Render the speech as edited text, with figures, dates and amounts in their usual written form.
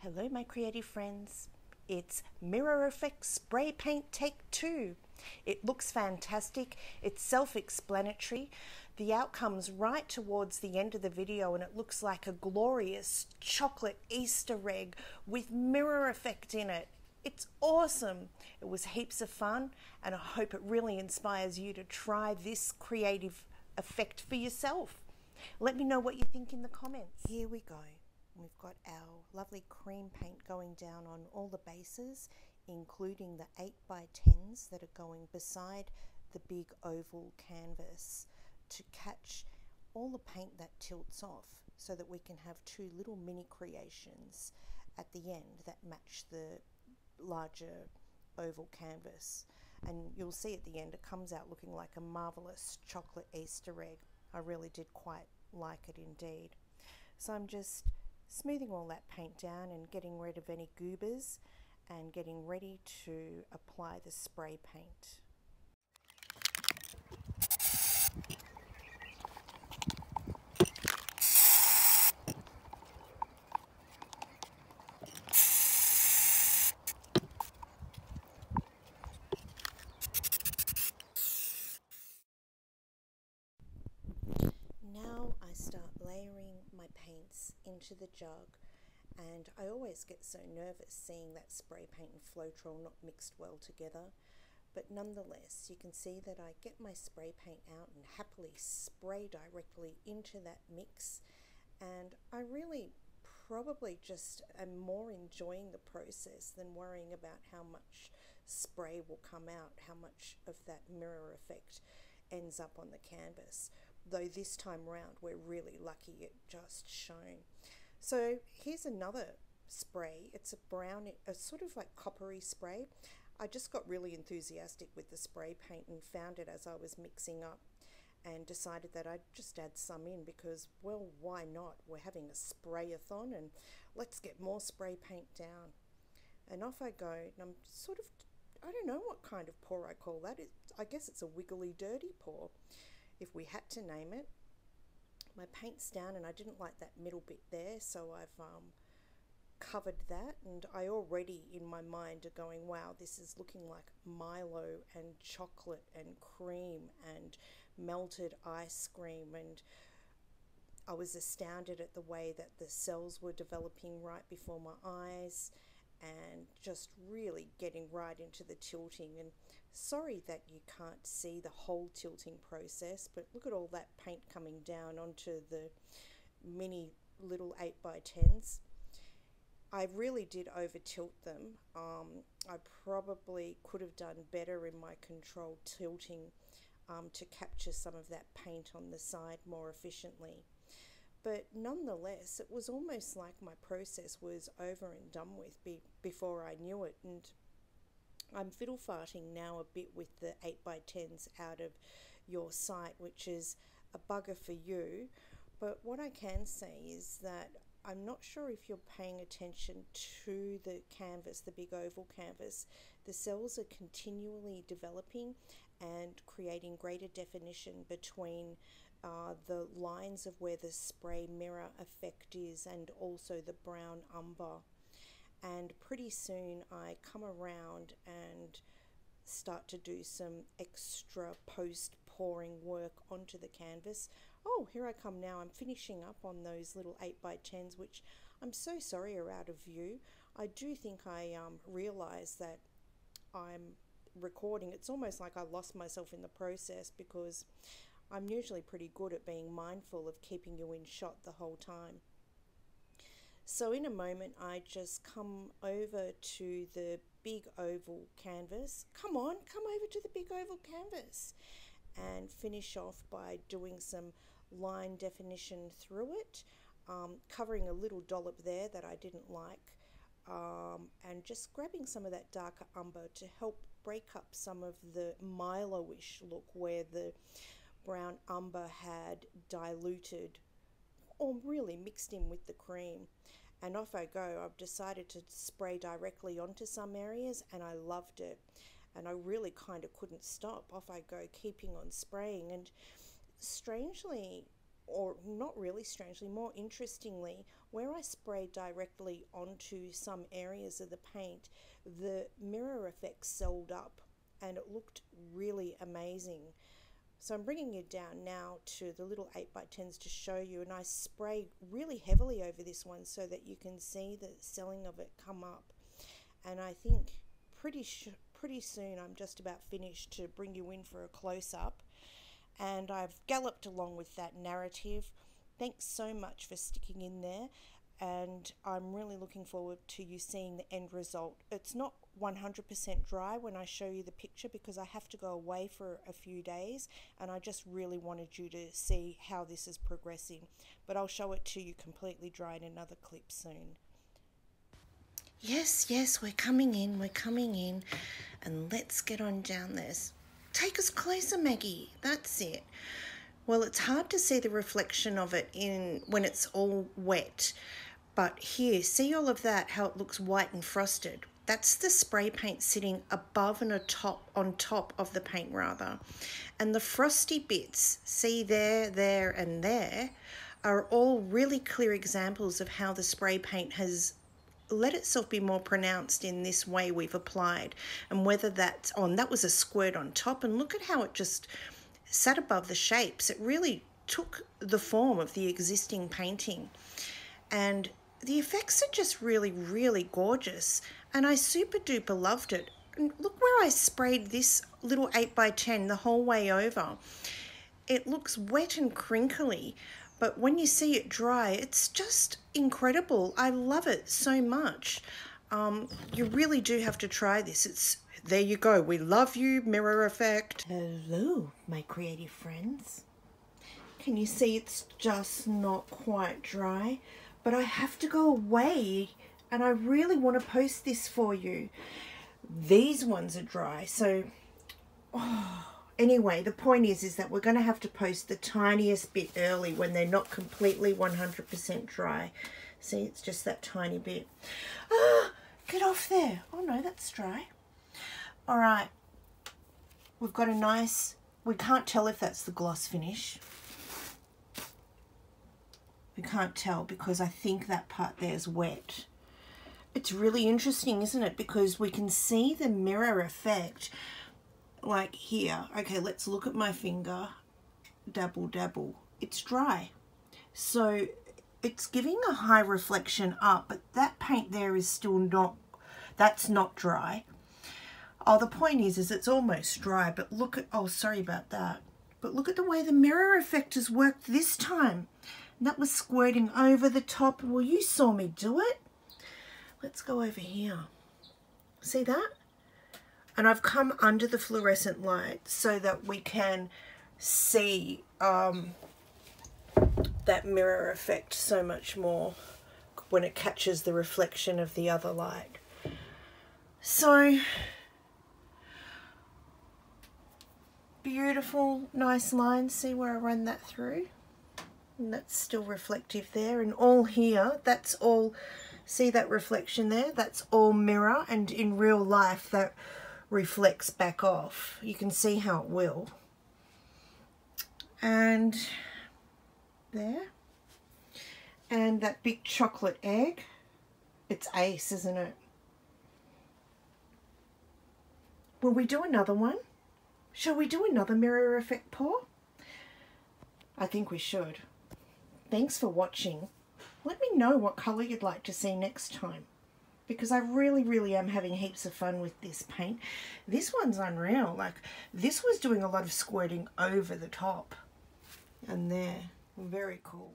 Hello my creative friends, it's Mirror Effect Spray Paint Take 2. It looks fantastic, it's self-explanatory. The outcome's right towards the end of the video and it looks like a glorious chocolate Easter egg with mirror effect in it. It's awesome. It was heaps of fun and I hope it really inspires you to try this creative effect for yourself. Let me know what you think in the comments. Here we go. We've got our lovely cream paint going down on all the bases, including the 8x10s that are going beside the big oval canvas to catch all the paint that tilts off so that we can have two little mini creations at the end that match the larger oval canvas. And you'll see at the end it comes out looking like a marvelous chocolate Easter egg. I really did quite like it indeed. So I'm just smoothing all that paint down and getting rid of any goobers and getting ready to apply the spray paint. Now I start layering my paints into the jug, and I always get so nervous seeing that spray paint and floetrol not mixed well together, but nonetheless you can see that I get my spray paint out and happily spray directly into that mix, and I really probably just am more enjoying the process than worrying about how much spray will come out, how much of that mirror effect ends up on the canvas. Though this time round we're really lucky it just shone. So here's another spray. It's a brown, a sort of like coppery spray. I just got really enthusiastic with the spray paint and found it as I was mixing up and decided that I'd just add some in because, well, why not? We're having a spray-a-thon and let's get more spray paint down. And off I go, and I'm sort of, I don't know what kind of pour I call that. I guess it's a wiggly dirty pour, if we had to name it. My paint's down and I didn't like that middle bit there, so I've covered that, and I already in my mind are going, wow, this is looking like Milo and chocolate and cream and melted ice cream, and I was astounded at the way that the cells were developing right before my eyes and just really getting right into the tilting. And sorry that you can't see the whole tilting process, but look at all that paint coming down onto the mini little 8x10s. I really did over tilt them. I probably could have done better in my controlled tilting to capture some of that paint on the side more efficiently. But nonetheless, it was almost like my process was over and done with before I knew it. And I'm fiddle farting now a bit with the 8x10s out of your sight, which is a bugger for you. But what I can say is that I'm not sure if you're paying attention to the canvas, the big oval canvas. The cells are continually developing and creating greater definition between the lines of where the spray mirror effect is and also the brown umber. And pretty soon I come around and start to do some extra post pouring work onto the canvas. Oh, here I come now. I'm finishing up on those little 8x10s, which I'm so sorry are out of view. I do think I realized that I'm recording. It's almost like I lost myself in the process because I'm usually pretty good at being mindful of keeping you in shot the whole time. So in a moment, I just come over to the big oval canvas. Come on, come over to the big oval canvas and finish off by doing some line definition through it, covering a little dollop there that I didn't like, and just grabbing some of that darker umber to help break up some of the Milo-ish look where the brown umber had diluted or really mixed in with the cream. And off I go. I've decided to spray directly onto some areas and I loved it, and I really kind of couldn't stop. Off I go, keeping on spraying. And strangely, or not really strangely, more interestingly, where I sprayed directly onto some areas of the paint, the mirror effect sold up and it looked really amazing. So I'm bringing you down now to the little 8x10s to show you, and I spray really heavily over this one so that you can see the selling of it come up. And I think pretty soon I'm just about finished to bring you in for a close-up. And I've galloped along with that narrative. Thanks so much for sticking in there, and I'm really looking forward to you seeing the end result. It's not 100% dry when I show you the picture because I have to go away for a few days, and I just really wanted you to see how this is progressing. But I'll show it to you completely dry in another clip soon. Yes, we're coming in, and let's get on down this. Take us closer, Maggie. That's it. Well, it's hard to see the reflection of it when it's all wet. But here, see all of that, how it looks white and frosted? That's the spray paint sitting above and on top of the paint rather. And the frosty bits, see there, and there, are all really clear examples of how the spray paint has let itself be more pronounced in this way we've applied, and whether that's on, that was a squirt on top, and look at how it just sat above the shapes. It really took the form of the existing painting, and the effects are just really, really gorgeous, and I super duper loved it. And look where I sprayed this little 8x10 the whole way over. It looks wet and crinkly, but when you see it dry, it's just incredible. I love it so much. You really do have to try this. There you go. We love you, mirror effect. Hello, my creative friends. Can you see it's just not quite dry? But I have to go away, and I really want to post this for you. These ones are dry, so... Anyway, the point is that we're going to have to post the tiniest bit early when they're not completely 100% dry. See, it's just that tiny bit. Ah, get off there. Oh no, that's dry. All right. We've got a nice, we can't tell if that's the gloss finish. We can't tell because I think that part there is wet. It's really interesting, isn't it? Because we can see the mirror effect. Like here, okay, let's look at my finger, dabble, it's dry. So it's giving a high reflection up, but that paint there is still not, that's not dry. Oh, the point is it's almost dry, but look at, oh, sorry about that. But look at the way the mirror effect has worked this time. That was squirting over the top. Well, you saw me do it. Let's go over here. See that? And I've come under the fluorescent light so that we can see that mirror effect so much more when it catches the reflection of the other light. So, beautiful, nice lines. See where I run that through? And that's still reflective there. And all here, that's all, see that reflection there? That's all mirror, and in real life that reflects back off. You can see how it will. And there. And that big chocolate egg. It's ace, isn't it? Will we do another one? Shall we do another mirror effect pour? I think we should. Thanks for watching. Let me know what colour you'd like to see next time, because I really am having heaps of fun with this paint. This one's unreal. Like, this was doing a lot of squirting over the top. And there, very cool.